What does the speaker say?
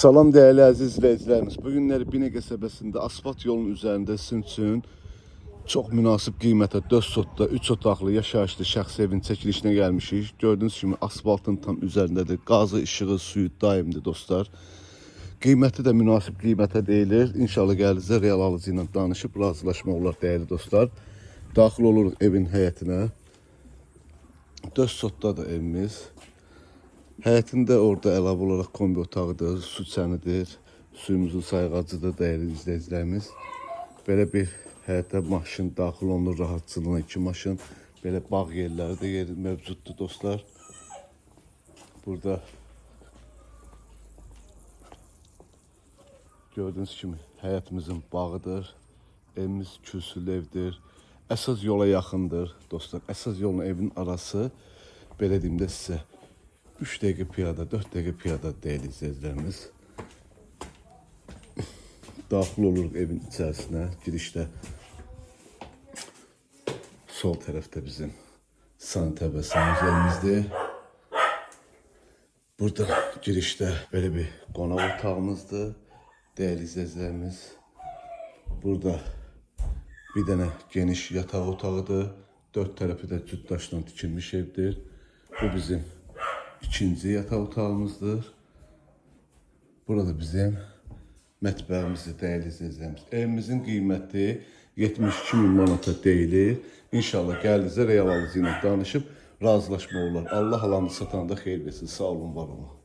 Salam değerli əziz izləyicilərimiz. Bugünləri Binə qəsəbəsində asfalt yolunun üzərində sizin üçün çox münasib qiymətə 4 sotda 3 otaqlı yaşayışlı şəxsi evin çəkilişinə gəlmişik. Gördüyünüz kimi asfaltın tam üzərindədir. Qazı, işığı, suyu daimdir dostlar. Qiyməti də münasib qiymətə deyilir. İnşallah gəlizə real alıcı ilə danışıb razılaşma olar değerli dostlar. Daxil oluruq evin həyətinə. 4 sotdadır evimiz. Həyətində orada əlavə olaraq kombi otağıdır, su çənidir, suyumuzun sayğacıdır değerli izləyicilərimiz. Belə bir həyətə maşın daxil olunur rahatçılığına, 2 maşın. Belə bağ yerləri də yer mövcuddur dostlar. Burada gördüğünüz kimi həyətimizin bağıdır. Evimiz kürsülü evdir. Əsas yola yaxındır dostlar. Əsas yolla evin arası belə deyim də sizə 3 dəqiqə piyada, 4 dəqiqə piyada değerli izləyicilərimiz. Daxil oluruq evin içərisinə. Girişdə sol tərəfdə bizim sanitar və sanitarimizdir. Burada girişdə belə bir qonaq otağımızdır değerli izləyicilərimiz. Burada bir dənə geniş yataq otağıdır. 4 tərəfi də cütdaşdan tikilmiş evdir. Bu bizim İkinci yataq otağımızdır. Burada bizim mətbəximizdir değerli izləyicilərimiz. Evimizin qiyməti 72 min manata deyilir. İnşallah gəldinizə real alıcı ilə danışıb razılaşma olar. Allah alanı satanda xeyir versin. Sağ olun, var olun.